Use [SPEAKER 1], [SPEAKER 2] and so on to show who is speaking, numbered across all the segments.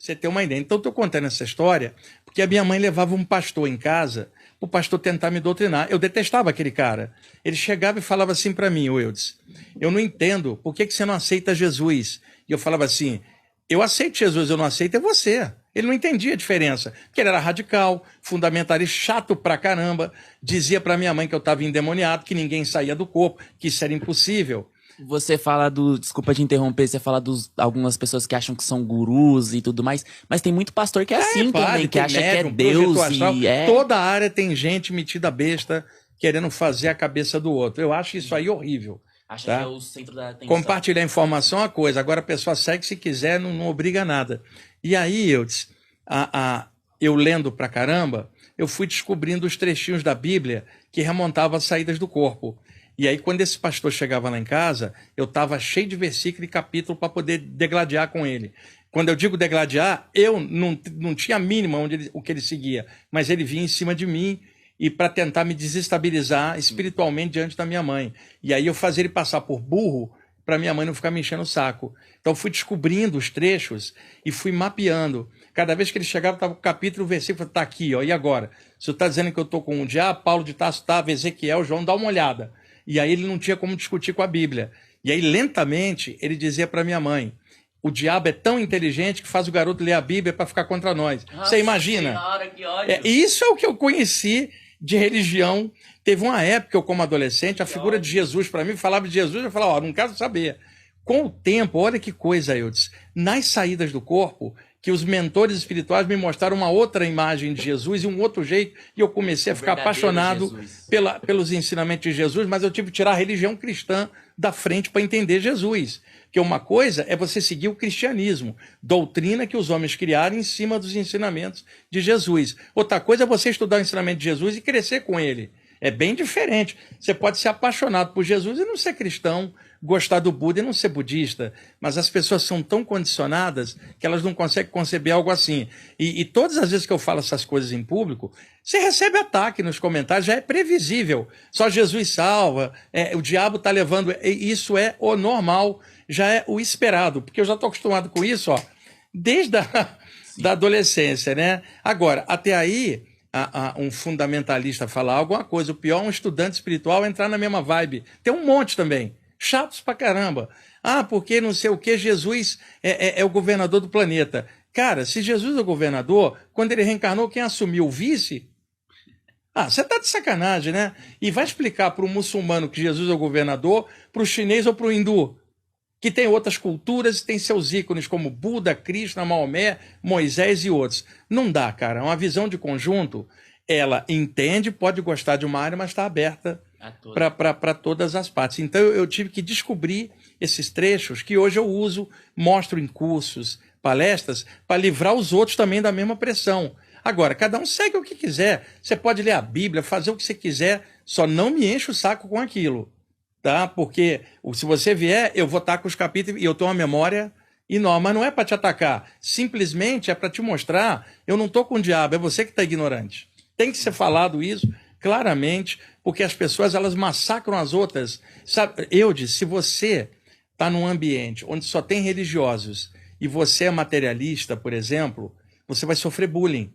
[SPEAKER 1] você ter uma ideia. Então, estou contando essa história porque a minha mãe levava um pastor em casa, o pastor tentar me doutrinar. Eu detestava aquele cara. Ele chegava e falava assim para mim, Wildes, eu não entendo, por que você não aceita Jesus? E eu falava assim, eu aceito Jesus, eu não aceito é você. Ele não entendia a diferença, porque ele era radical, fundamentalista, chato pra caramba, dizia pra minha mãe que eu estava endemoniado, que ninguém saía do corpo, que isso era impossível.
[SPEAKER 2] Você fala desculpa te interromper, você fala algumas pessoas que acham que são gurus e tudo mais, mas tem muito pastor que é assim também, que acha
[SPEAKER 1] médium,
[SPEAKER 2] que é Deus
[SPEAKER 1] astral,
[SPEAKER 2] e é...
[SPEAKER 1] Toda área tem gente metida besta querendo fazer a cabeça do outro. Eu acho isso aí horrível.
[SPEAKER 2] Acha
[SPEAKER 1] tá?
[SPEAKER 2] que é o centro da atenção.
[SPEAKER 1] Compartilhar informação é uma coisa, agora a pessoa segue se quiser, não obriga nada. E aí, eu lendo pra caramba, eu fui descobrindo os trechinhos da Bíblia que remontavam às saídas do corpo. E aí, quando esse pastor chegava lá em casa, eu estava cheio de versículo e capítulo para poder degladiar com ele. Quando eu digo degladiar, eu não tinha a mínima o que ele seguia, mas ele vinha em cima de mim e para tentar me desestabilizar espiritualmente diante da minha mãe. E aí eu fazia ele passar por burro para minha mãe não ficar me enchendo o saco. Então, fui descobrindo os trechos e fui mapeando. Cada vez que ele chegava, estava com o capítulo, o versículo, está aqui, ó, e agora? Se você está dizendo que eu estou com o diabo, Paulo de Tarso estava, Ezequiel, João, dá uma olhada. E aí ele não tinha como discutir com a Bíblia. E aí, lentamente, ele dizia para minha mãe, o diabo é tão inteligente que faz o garoto ler a Bíblia para ficar contra nós. Você imagina?
[SPEAKER 2] Senhora, que ódio.
[SPEAKER 1] Isso é o que eu conheci de religião. Teve uma época, eu como adolescente, a figura de Jesus para mim, falava de Jesus, eu falava, não quero saber. Com o tempo, olha que coisa, Eudes, nas saídas do corpo, que os mentores espirituais me mostraram uma outra imagem de Jesus e um outro jeito, e eu comecei a ficar apaixonado pelos ensinamentos de Jesus, mas eu tive que tirar a religião cristã da frente para entender Jesus. Porque uma coisa é você seguir o cristianismo, doutrina que os homens criaram em cima dos ensinamentos de Jesus. Outra coisa é você estudar o ensinamento de Jesus e crescer com ele. É bem diferente. Você pode ser apaixonado por Jesus e não ser cristão, gostar do Buda e não ser budista. Mas as pessoas são tão condicionadas que elas não conseguem conceber algo assim. E todas as vezes que eu falo essas coisas em público, você recebe ataque nos comentários, já é previsível. Só Jesus salva, o diabo está levando... Isso é o normal, já é o esperado. Porque eu já estou acostumado com isso, ó, desde da adolescência, né? Agora, até aí... um fundamentalista falar alguma coisa, o pior é um estudante espiritual entrar na mesma vibe. Tem um monte também, chatos pra caramba. Porque não sei o que, Jesus é o governador do planeta. Cara, se Jesus é o governador, quando ele reencarnou, quem assumiu o vice? Você tá de sacanagem, né? E vai explicar para o muçulmano que Jesus é o governador, para o chinês ou para o hindu, que tem outras culturas e tem seus ícones como Buda, Krishna, Maomé, Moisés e outros. Não dá, cara. É uma visão de conjunto. Ela entende, pode gostar de uma área, mas está aberta para todas as partes. Então eu tive que descobrir esses trechos que hoje eu uso, mostro em cursos, palestras, para livrar os outros também da mesma pressão. Agora, cada um segue o que quiser. Você pode ler a Bíblia, fazer o que você quiser, só não me enche o saco com aquilo. Tá? Porque se você vier, eu vou estar com os capítulos e eu tenho uma memória enorme, mas não é para te atacar, simplesmente é para te mostrar, eu não estou com o diabo, é você que está ignorante. Tem que ser falado isso claramente, porque as pessoas elas massacram as outras. Sabe? Eu disse, se você está num ambiente onde só tem religiosos e você é materialista, por exemplo, você vai sofrer bullying,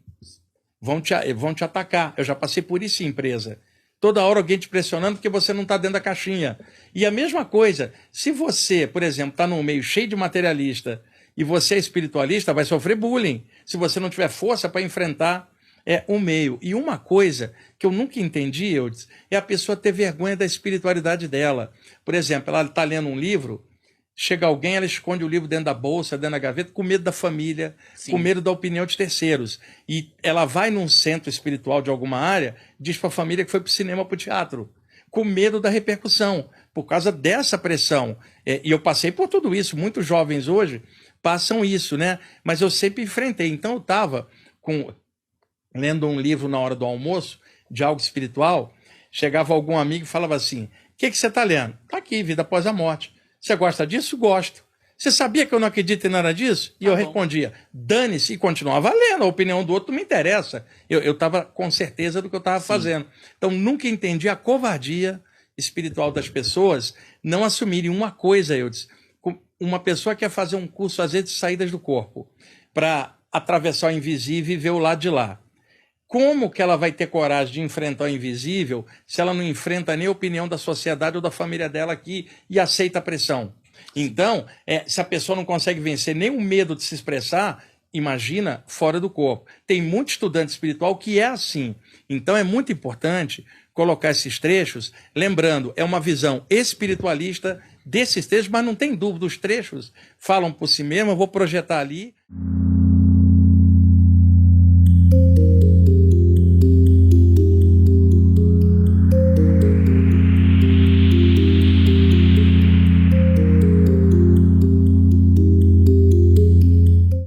[SPEAKER 1] vão te atacar. Eu já passei por isso em empresa. Toda hora alguém te pressionando porque você não está dentro da caixinha. E a mesma coisa, se você, por exemplo, está num meio cheio de materialista e você é espiritualista, vai sofrer bullying, se você não tiver força para enfrentar o meio. E uma coisa que eu nunca entendi, Eudes, é a pessoa ter vergonha da espiritualidade dela. Por exemplo, ela está lendo um livro, chega alguém, ela esconde o livro dentro da bolsa, dentro da gaveta, com medo da família, Sim. com medo da opinião de terceiros. E ela vai num centro espiritual de alguma área, diz para a família que foi para o cinema, para o teatro, com medo da repercussão, por causa dessa pressão. E eu passei por tudo isso, muitos jovens hoje passam isso, né? Mas eu sempre enfrentei. Então eu estava lendo um livro na hora do almoço, de algo espiritual, chegava algum amigo e falava assim, o que você está lendo? Está aqui, Vida Após a Morte. Você gosta disso? Gosto. Você sabia que eu não acredito em nada disso? E eu respondia, dane-se, e continuava lendo, a opinião do outro não me interessa. Eu estava com certeza do que eu estava fazendo. Então, nunca entendi a covardia espiritual das pessoas não assumirem uma coisa, eu disse. Uma pessoa quer fazer um curso, às vezes, de saídas do corpo, para atravessar o invisível e ver o lado de lá. Como que ela vai ter coragem de enfrentar o invisível se ela não enfrenta nem a opinião da sociedade ou da família dela aqui e aceita a pressão? Então, se a pessoa não consegue vencer nem o medo de se expressar, imagina fora do corpo. Tem muito estudante espiritual que é assim. Então é muito importante colocar esses trechos, lembrando, é uma visão espiritualista desses trechos, mas não tem dúvida, os trechos falam por si mesmo, eu vou projetar ali.